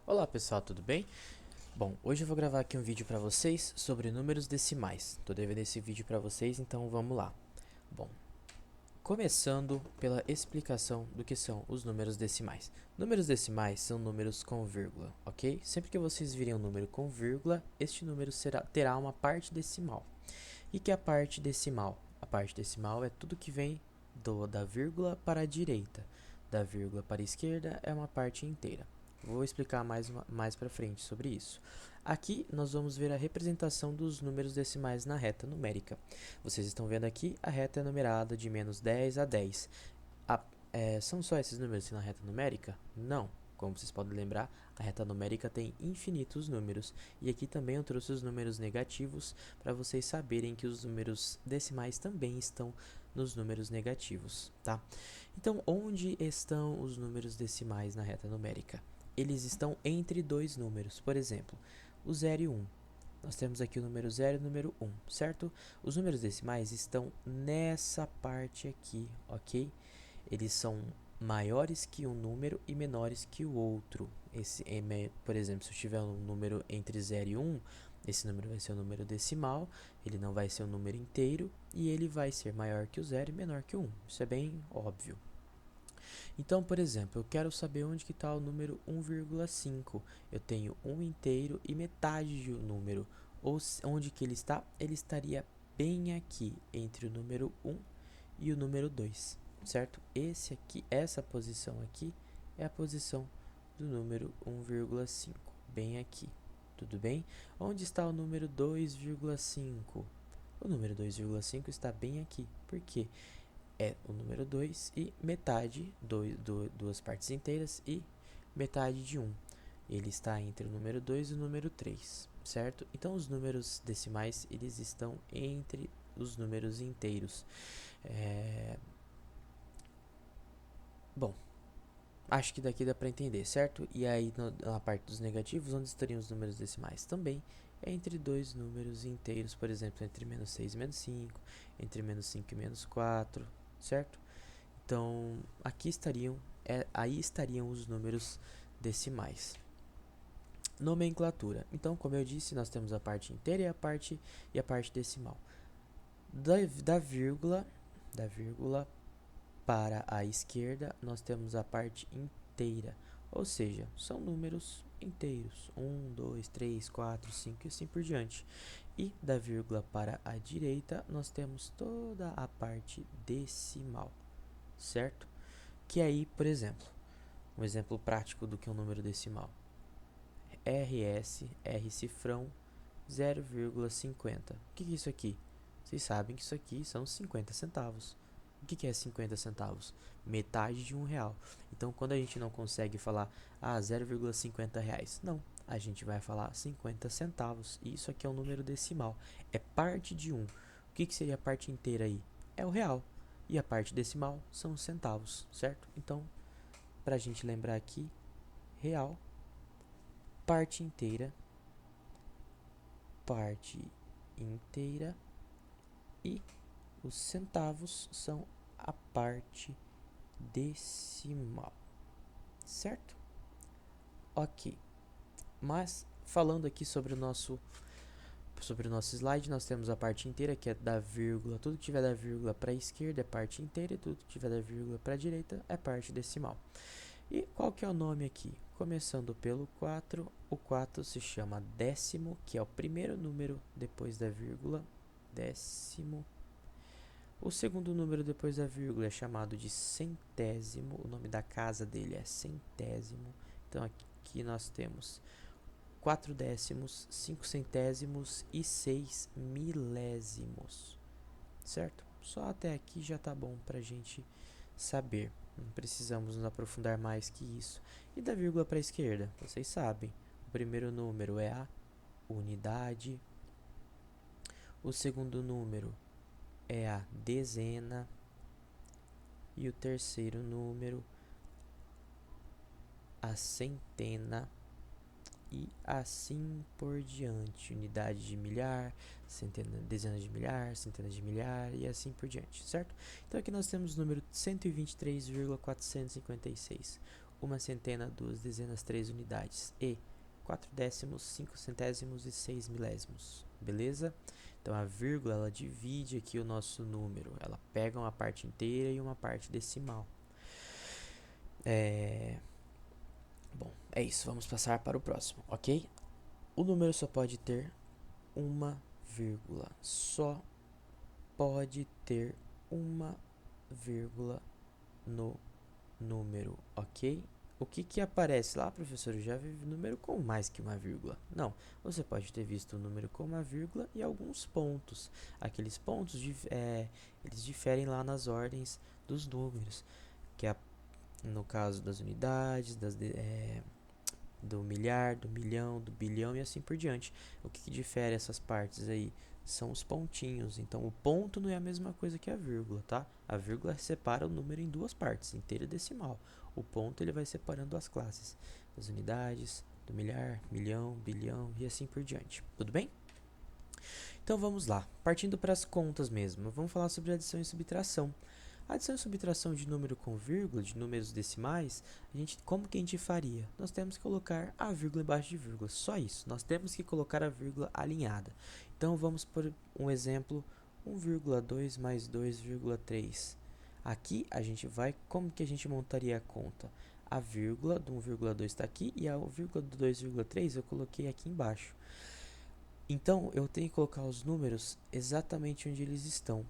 Olá pessoal, tudo bem? Bom, hoje eu vou gravar aqui um vídeo para vocês sobre números decimais. Tô devendo esse vídeo para vocês, então vamos lá. Bom, começando pela explicação do que são os números decimais. Números decimais são números com vírgula, ok? Sempre que vocês virem um número com vírgula, este número terá uma parte decimal. E que é a parte decimal? A parte decimal é tudo que vem da vírgula para a direita. Da vírgula para a esquerda é uma parte inteira. Vou explicar mais para frente sobre isso. Aqui nós vamos ver a representação dos números decimais na reta numérica. Vocês estão vendo aqui a reta é numerada de menos 10 a 10. São só esses números na reta numérica? Não. Como vocês podem lembrar, a reta numérica tem infinitos números. E aqui também eu trouxe os números negativos para vocês saberem que os números decimais também estão nos números negativos, tá? Então, onde estão os números decimais na reta numérica? Eles estão entre dois números. Por exemplo, o 0 e 1. Nós temos aqui o número 0 e o número 1, certo? Os números decimais estão nessa parte aqui, ok? Eles são maiores que um número e menores que o outro. Por exemplo, se eu tiver um número entre 0 e 1, esse número vai ser um número decimal, ele não vai ser um número inteiro e ele vai ser maior que o 0 e menor que o 1. Isso é bem óbvio. Então, por exemplo, eu quero saber onde que está o número 1,5. Eu tenho um inteiro e metade de um número. Onde que ele está? Ele estaria bem aqui, entre o número 1 e o número 2, certo? Essa posição aqui é a posição do número 1,5, bem aqui, tudo bem? Onde está o número 2,5? O número 2,5 está bem aqui, por quê? É o número 2 e metade, duas partes inteiras e metade de 1. Ele está entre o número 2 e o número 3, certo? Então, os números decimais, eles estão entre os números inteiros. Bom, acho que daqui dá para entender, certo? E aí, na parte dos negativos, onde estariam os números decimais? Também é entre dois números inteiros, por exemplo, entre menos 6 e menos 5, entre menos 5 e menos 4, certo? Então, aí estariam os números decimais. Nomenclatura. Então, como eu disse, nós temos a parte inteira e a parte decimal. Da vírgula para a esquerda, nós temos a parte inteira, ou seja, são números inteiros, 1, 2, 3, 4, 5 e assim por diante. E da vírgula para a direita, nós temos toda a parte decimal, certo? Que aí, por exemplo, um exemplo prático do que é um número decimal. R cifrão 0,50. O que é isso aqui? Vocês sabem que isso aqui são 50 centavos. O que é 50 centavos? Metade de R$ 1. Então, quando a gente não consegue falar 0,50 reais, não, a gente vai falar 50 centavos. E isso aqui é um número decimal, é parte de 1. O que seria a parte inteira aí? É o real. E a parte decimal são os centavos, certo? Então, para a gente lembrar aqui, real, parte inteira e os centavos são a parte decimal, certo? Ok, mas falando aqui sobre o nosso slide, nós temos a parte inteira, que é da vírgula. Tudo que tiver da vírgula para a esquerda é parte inteira e tudo que tiver da vírgula para a direita é parte decimal. E qual que é o nome aqui? Começando pelo 4, o 4 se chama décimo, que é o primeiro número depois da vírgula, décimo. O segundo número depois da vírgula é chamado de centésimo, o nome da casa dele é centésimo. Então aqui nós temos 4 décimos, 5 centésimos e 6 milésimos, certo? Só até aqui já tá bom pra gente saber. Não precisamos nos aprofundar mais que isso. E da vírgula para a esquerda, vocês sabem. O primeiro número é a unidade. O segundo número é a dezena. E o terceiro número, a centena. E assim por diante. Unidade de milhar, centena, dezena de milhar, centena de milhar e assim por diante, certo? Então aqui nós temos o número 123,456. uma centena, duas dezenas, 3 unidades e 4 décimos, 5 centésimos e 6 milésimos, beleza? Então a vírgula ela divide aqui o nosso número, ela pega uma parte inteira e uma parte decimal. Bom, é isso, vamos passar para o próximo, ok? O número só pode ter uma vírgula, só pode ter uma vírgula no número, ok? O que aparece lá, professor? Eu já vi número com mais que uma vírgula. Não, você pode ter visto o número com uma vírgula e alguns pontos. Aqueles pontos, eles diferem lá nas ordens dos números, que é no caso das unidades, do milhar, do milhão, do bilhão e assim por diante. O que difere essas partes aí são os pontinhos. Então, o ponto não é a mesma coisa que a vírgula, tá? A vírgula separa o número em duas partes, inteira e decimal. O ponto ele vai separando as classes, as unidades, do milhar, milhão, bilhão e assim por diante. Tudo bem? Então, vamos lá. Partindo para as contas mesmo, vamos falar sobre adição e subtração. Adição e subtração de número com vírgula, de números decimais, como que a gente faria? Nós temos que colocar a vírgula embaixo de vírgula, só isso. Nós temos que colocar a vírgula alinhada. Então, vamos por um exemplo, 1,2 mais 2,3. Aqui, como que a gente montaria a conta? A vírgula do 1,2 está aqui e a vírgula do 2,3 eu coloquei aqui embaixo. Então, eu tenho que colocar os números exatamente onde eles estão.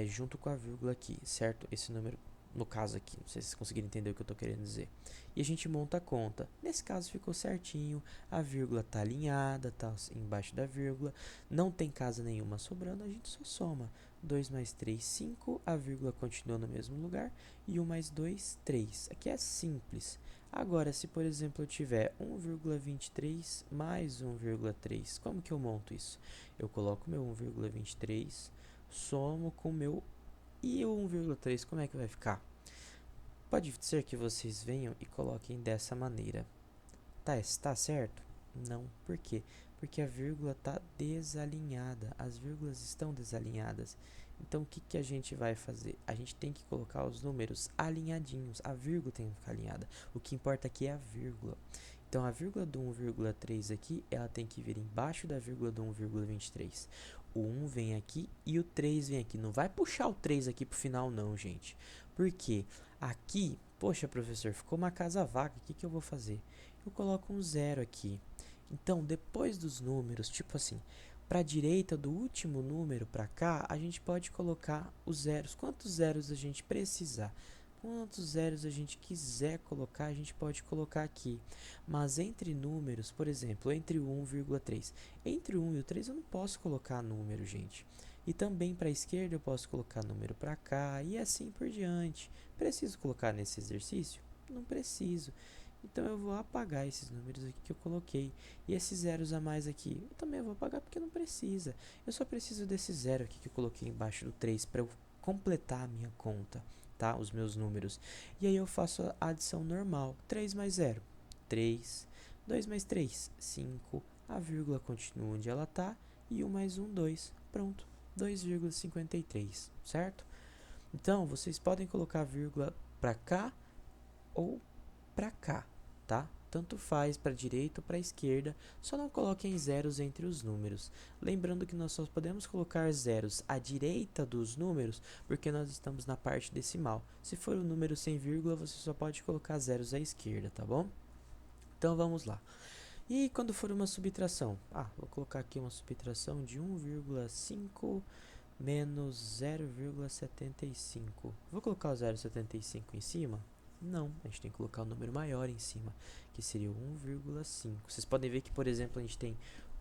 Junto com a vírgula aqui, certo? Esse número, no caso aqui, não sei se vocês conseguiram entender o que eu estou querendo dizer. E a gente monta a conta. Nesse caso ficou certinho, a vírgula está alinhada, está embaixo da vírgula, não tem casa nenhuma sobrando, a gente só soma. 2 mais 3, 5, a vírgula continua no mesmo lugar, e 1 mais 2, 3. Aqui é simples. Agora, se por exemplo eu tiver 1,23 mais 1,3, como que eu monto isso? Eu coloco meu 1,23, somo com o meu e o 1,3, como é que vai ficar? Pode ser que vocês venham e coloquem dessa maneira. Tá certo? Não. Por quê? Porque a vírgula está desalinhada. As vírgulas estão desalinhadas. Então, o que a gente vai fazer? A gente tem que colocar os números alinhadinhos. A vírgula tem que ficar alinhada. O que importa aqui é a vírgula. Então, a vírgula do 1,3 aqui, ela tem que vir embaixo da vírgula do 1,23. O 1 vem aqui e o 3 vem aqui. Não vai puxar o 3 aqui pro final não, gente. Por quê? Aqui, poxa, professor, ficou uma casa vaga. O que eu vou fazer? Eu coloco um 0 aqui. Então, depois dos números, tipo assim, para a direita do último número para cá, a gente pode colocar os zeros. Quantos zeros a gente precisar? Quantos zeros a gente quiser colocar, a gente pode colocar aqui. Mas entre números, por exemplo, entre o 1,3. Entre o 1 e o 3 eu não posso colocar número, gente. E também para a esquerda eu posso colocar número para cá e assim por diante. Preciso colocar nesse exercício? Não preciso. Então eu vou apagar esses números aqui que eu coloquei. E esses zeros a mais aqui, eu também vou apagar porque não precisa. Eu só preciso desse zero aqui que eu coloquei embaixo do 3 para eu completar a minha conta, tá? Os meus números. E aí eu faço a adição normal. 3 mais 0, 3. 2 mais 3, 5. A vírgula continua onde ela está. E 1 mais 1, 2. Pronto. 2,53, certo? Então, vocês podem colocar a vírgula para cá ou para cá, tá? Tanto faz para a direita ou para a esquerda, só não coloquem zeros entre os números. Lembrando que nós só podemos colocar zeros à direita dos números, porque nós estamos na parte decimal. Se for um número sem vírgula, você só pode colocar zeros à esquerda, tá bom? Então vamos lá. E quando for uma subtração? Vou colocar aqui uma subtração de 1,5 menos 0,75. Vou colocar o 0,75 em cima? Não, a gente tem que colocar um número maior em cima, que seria 1,5. Vocês podem ver que, por exemplo, a gente tem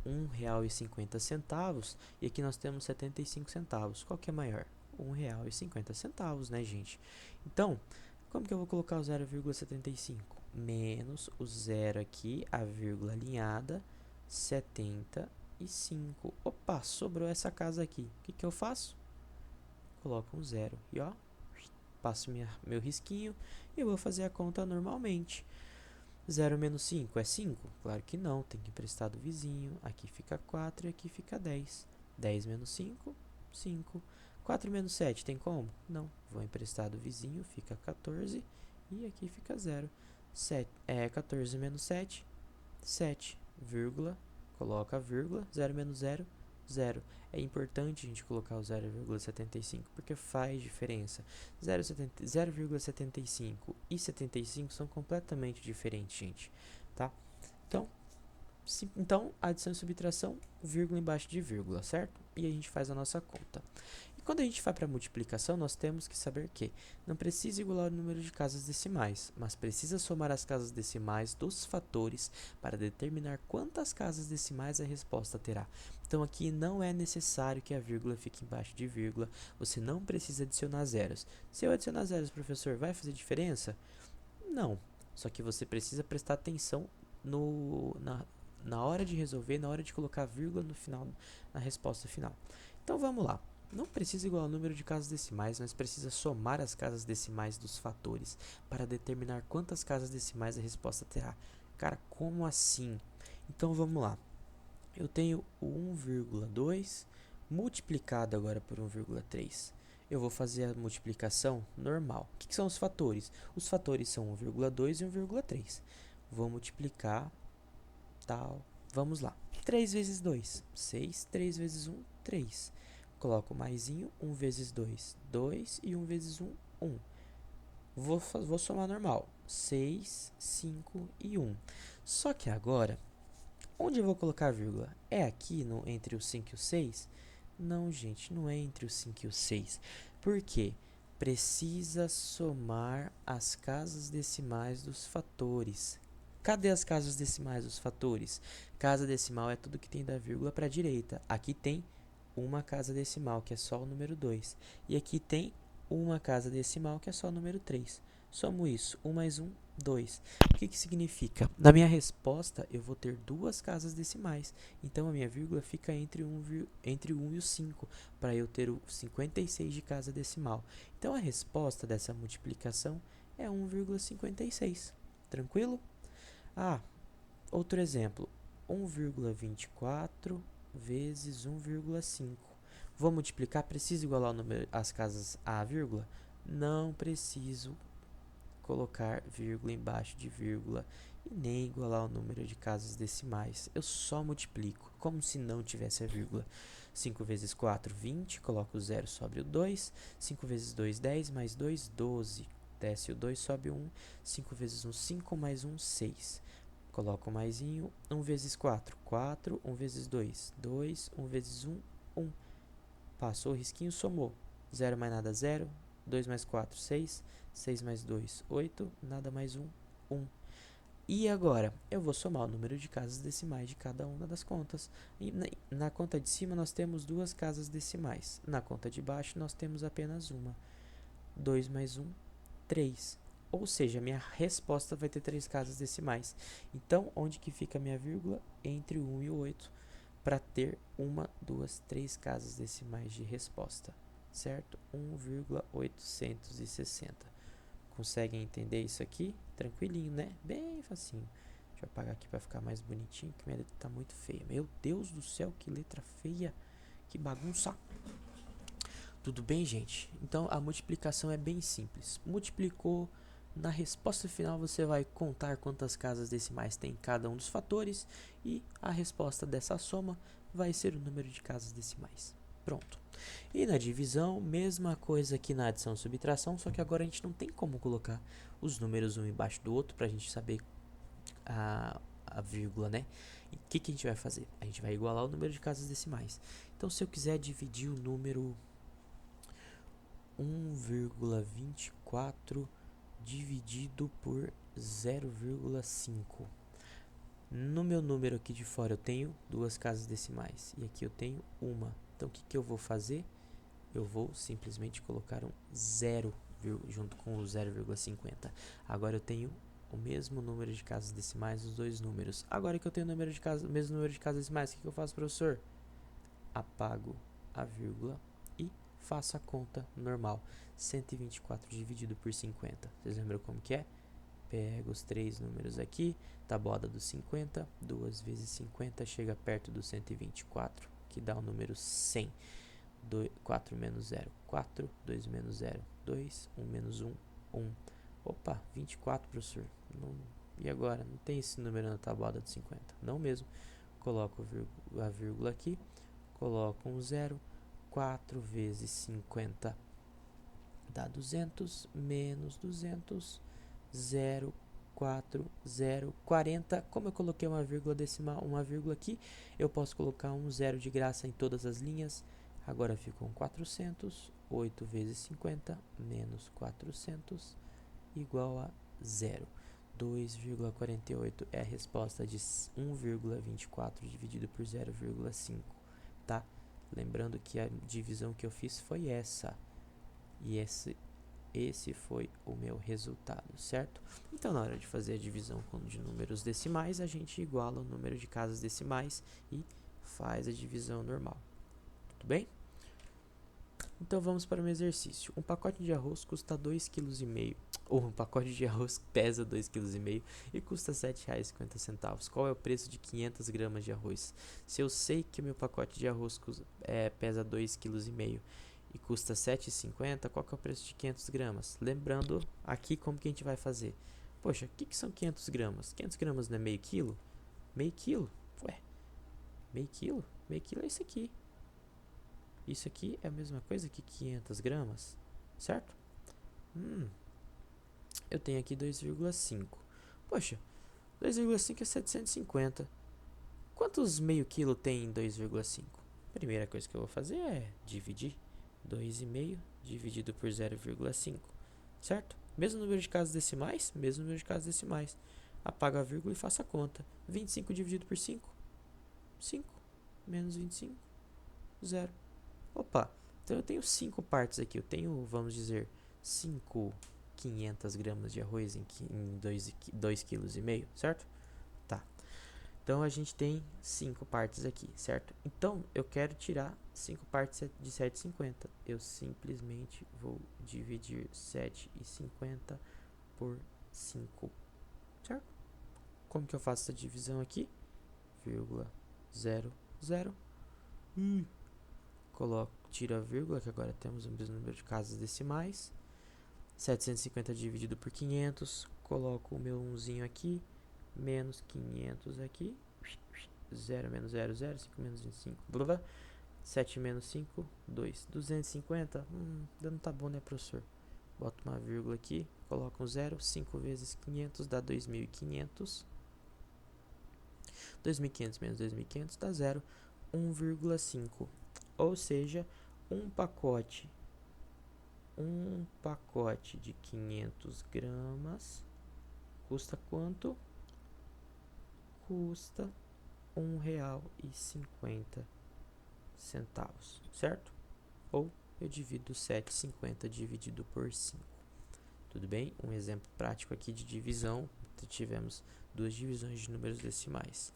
R$ 1,50 e aqui nós temos 75 centavos. Qual que é maior? R$ 1,50, né, gente? Então, como que eu vou colocar o 0,75? Menos o zero aqui, a vírgula alinhada, 75. Opa, sobrou essa casa aqui. O que eu faço? Coloco um zero e ó, passo meu risquinho e vou fazer a conta normalmente. 0 menos 5 é 5? Claro que não, tem que emprestar do vizinho. Aqui fica 4 e aqui fica 10. 10 menos 5, 5. 4 menos 7, tem como? Não. Vou emprestar do vizinho, fica 14 e aqui fica 0. 14 menos 7, 7, vírgula, coloca a vírgula, 0 menos 0, 0. É importante a gente colocar o 0,75 porque faz diferença. 0,75 e 75 são completamente diferentes, gente, tá? Então, adição e subtração, vírgula embaixo de vírgula, certo? E a gente faz a nossa conta. E quando a gente vai para multiplicação, nós temos que saber que não precisa igualar o número de casas decimais, mas precisa somar as casas decimais dos fatores para determinar quantas casas decimais a resposta terá. Então, aqui não é necessário que a vírgula fique embaixo de vírgula, você não precisa adicionar zeros. Se eu adicionar zeros, professor, vai fazer diferença? Não, só que você precisa prestar atenção na hora de resolver, na hora de colocar a vírgula no final, na resposta final. Então vamos lá. Não precisa igualar o número de casas decimais, mas precisa somar as casas decimais dos fatores para determinar quantas casas decimais a resposta terá. Cara, como assim? Então vamos lá. Eu tenho o 1,2 multiplicado agora por 1,3. Eu vou fazer a multiplicação normal. O que são os fatores? Os fatores são 1,2 e 1,3. Vou multiplicar tal. Vamos lá. 3 vezes 2, 6. 3 vezes 1, 3. Coloco maisinho, 1 vezes 2, 2. E 1 vezes 1, 1. Vou somar normal. 6, 5 e 1. Só que agora, onde eu vou colocar a vírgula? É aqui entre o 5 e o 6? Não, gente, não é entre o 5 e o 6. Por quê? Precisa somar as casas decimais dos fatores. Cadê as casas decimais dos fatores? Casa decimal é tudo que tem da vírgula para a direita. Aqui tem uma casa decimal, que é só o número 2. E aqui tem uma casa decimal, que é só o número 3. Somo isso. 1 mais 1, 2. O que significa? Na minha resposta, eu vou ter duas casas decimais. Então, a minha vírgula fica entre o 1 e o 5, para eu ter o 56 de casa decimal. Então, a resposta dessa multiplicação é 1,56. Tranquilo? Outro exemplo, 1,24 vezes 1,5. Vou multiplicar, preciso igualar o número, as casas à vírgula? Não preciso colocar vírgula embaixo de vírgula e nem igualar o número de casas decimais. Eu só multiplico, como se não tivesse a vírgula. 5 vezes 4, 20, coloco o 0, sobe o 2. 5 vezes 2, 10, mais 2, 12. Desce o 2, sobe o 1. 5 vezes 1, 5, mais 1, 6. Coloco o maisinho. 1 vezes 4, 4. 1 vezes 2, 2. 1 vezes 1, 1. Passou o risquinho, somou. 0 mais nada, 0. 2 mais 4, 6. 6 mais 2, 8. Nada mais 1, 1. E agora, eu vou somar o número de casas decimais de cada uma das contas. E na conta de cima, nós temos duas casas decimais. Na conta de baixo, nós temos apenas uma. 2 mais 1, 3. Ou seja, minha resposta vai ter 3 casas decimais. Então, onde que fica a minha vírgula? Entre o 1 e o 8, para ter 1, 2, 3 casas decimais de resposta. Certo? 1,860. Conseguem entender isso aqui? Tranquilinho, né? Bem facinho. Deixa eu apagar aqui para ficar mais bonitinho, que minha letra tá muito feia. Meu Deus do céu, que letra feia. Que bagunça. Tudo bem, gente? Então, a multiplicação é bem simples. Multiplicou, na resposta final você vai contar quantas casas decimais tem cada um dos fatores e a resposta dessa soma vai ser o número de casas decimais. Pronto. E na divisão, mesma coisa que na adição e subtração, só que agora a gente não tem como colocar os números um embaixo do outro para a gente saber a vírgula, né? E o que a gente vai fazer? A gente vai igualar o número de casas decimais. Então, se eu quiser dividir o número 1,24 dividido por 0,5. No meu número aqui de fora eu tenho duas casas decimais e aqui eu tenho uma. Então o que eu vou fazer? Eu vou simplesmente colocar um 0 junto com o 0,50. Agora eu tenho o mesmo número de casas decimais nos dois números. Agora que eu tenho o mesmo número de casas decimais, o que eu faço, professor? Apago a vírgula e faço a conta normal. 124 dividido por 50. Vocês lembram como que é? Pego os três números aqui, tabuada dos 50, 2 vezes 50 chega perto do 124, que dá o número 100. 4 menos 0, 4, 2 menos 0, 2, 1 menos 1, 1. Opa, 24, professor. E agora? Não tem esse número na tabuada de 50. Não mesmo. Coloco a vírgula aqui. Coloco um 0. 4 vezes 50 dá 200. Menos 200. 0, 4, 0, 40. Como eu coloquei uma vírgula decimal, uma vírgula aqui, eu posso colocar um 0 de graça em todas as linhas. Agora ficam 400. 8 vezes 50 menos 400 igual a 0. 2,48 é a resposta de 1,24 dividido por 0,5, tá? Lembrando que a divisão que eu fiz foi essa. E esse foi o meu resultado, certo? Então, na hora de fazer a divisão de números decimais, a gente iguala o número de casas decimais e faz a divisão normal. Tudo bem? Então, vamos para um exercício. Um pacote de arroz custa 2,5 kg. Ou um pacote de arroz pesa 2,5 kg e custa R$ 7,50. Qual é o preço de 500 gramas de arroz? Se eu sei que o meu pacote de arroz pesa 2,5 kg e custa R$ 7,50, qual que é o preço de 500 gramas? Lembrando aqui como que a gente vai fazer. Poxa, o que são 500 gramas? 500 gramas não é meio quilo? Meio quilo? Ué, meio quilo? Meio quilo é isso aqui. Isso aqui é a mesma coisa que 500 gramas, certo? Eu tenho aqui 2,5. Poxa, 2,5 é 750. Quantos meio quilo tem em 2,5? Primeira coisa que eu vou fazer é dividir. 2,5 dividido por 0,5, certo? Mesmo número de casas decimais, mesmo número de casas decimais. Apaga a vírgula e faça a conta. 25 dividido por 5, 5 menos 25, 0. Opa, então eu tenho 5 partes aqui. Eu tenho, vamos dizer, 500 gramas de arroz em 2,5 kg, certo? Tá. Então a gente tem 5 partes aqui, certo? Então eu quero tirar 5 partes de 7,50. Eu simplesmente vou dividir 7,50 por 5, certo? Como que eu faço essa divisão aqui? Vírgula 0, 0. Tiro a vírgula, que agora temos o mesmo número de casas decimais. 750 dividido por 500. Coloco o meu 1zinho aqui. Menos 500 aqui. 0 menos 0, 0. 5 menos 25. Blá, blá. 7 menos 5, 2. 250. Ainda não tá bom, né, professor? Boto uma vírgula aqui. Coloco um 0. 5 vezes 500 dá 2.500. 2.500 menos 2.500 dá 0. 1,5. Ou seja, um pacote de 500 gramas custa quanto? Custa R$1,50, certo? Ou eu divido 7,50 dividido por 5. Tudo bem? Um exemplo prático aqui de divisão. Tivemos duas divisões de números decimais.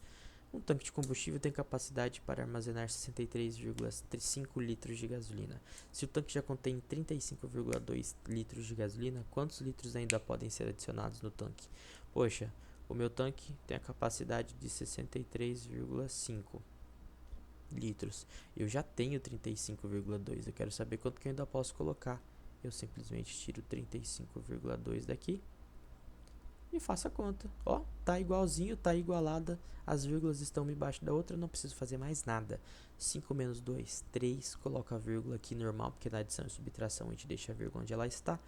Um tanque de combustível tem capacidade para armazenar 63,5 litros de gasolina. Se o tanque já contém 35,2 litros de gasolina, quantos litros ainda podem ser adicionados no tanque? Poxa, o meu tanque tem a capacidade de 63,5 litros. Eu já tenho 35,2. Eu quero saber quanto que eu ainda posso colocar. Eu simplesmente tiro 35,2 daqui e faço a conta. Ó, tá igualzinho, tá igualada. As vírgulas estão uma embaixo da outra, não preciso fazer mais nada. 5 menos 2, 3. Coloco a vírgula aqui normal, porque na adição e subtração a gente deixa a vírgula onde ela está.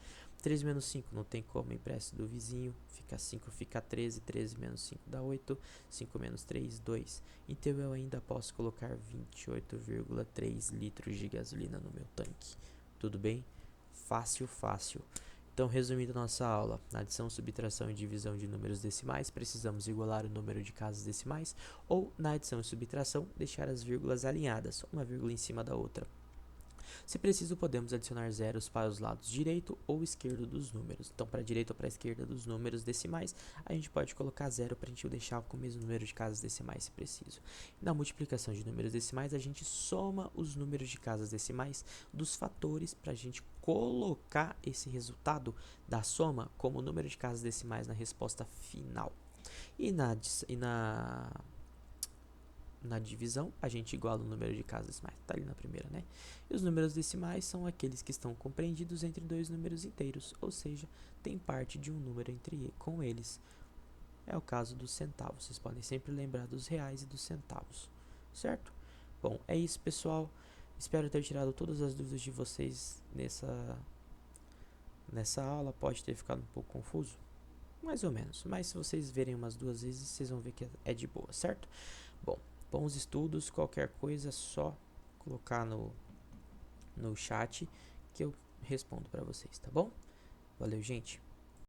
3 menos 5, não tem como, empresto do vizinho. Fica 5, fica 13. 13 menos 5 dá 8. 5 menos 3, 2. Então eu ainda posso colocar 28,3 litros de gasolina no meu tanque. Tudo bem? Fácil, fácil. Então, resumindo a nossa aula, na adição, subtração e divisão de números decimais, precisamos igualar o número de casas decimais, ou na adição e subtração, deixar as vírgulas alinhadas, uma vírgula em cima da outra. Se preciso, podemos adicionar zeros para os lados direito ou esquerdo dos números. Então, para a direita ou para a esquerda dos números decimais, a gente pode colocar zero para a gente deixar com o mesmo número de casas decimais, se preciso. Na multiplicação de números decimais, a gente soma os números de casas decimais dos fatores para a gente colocar esse resultado da soma como número de casas decimais na resposta final. E na na divisão, a gente iguala o número de casas decimais, tá ali na primeira, né? E os números decimais são aqueles que estão compreendidos entre dois números inteiros, ou seja, tem parte de um número com eles. É o caso dos centavos. Vocês podem sempre lembrar dos reais e dos centavos, certo? Bom, é isso, pessoal. Espero ter tirado todas as dúvidas de vocês nessa aula. Pode ter ficado um pouco confuso, mais ou menos, mas se vocês verem umas 2 vezes, vocês vão ver que é de boa, certo? Bom, bons estudos. Qualquer coisa é só colocar no chat que eu respondo para vocês, tá bom? Valeu, gente!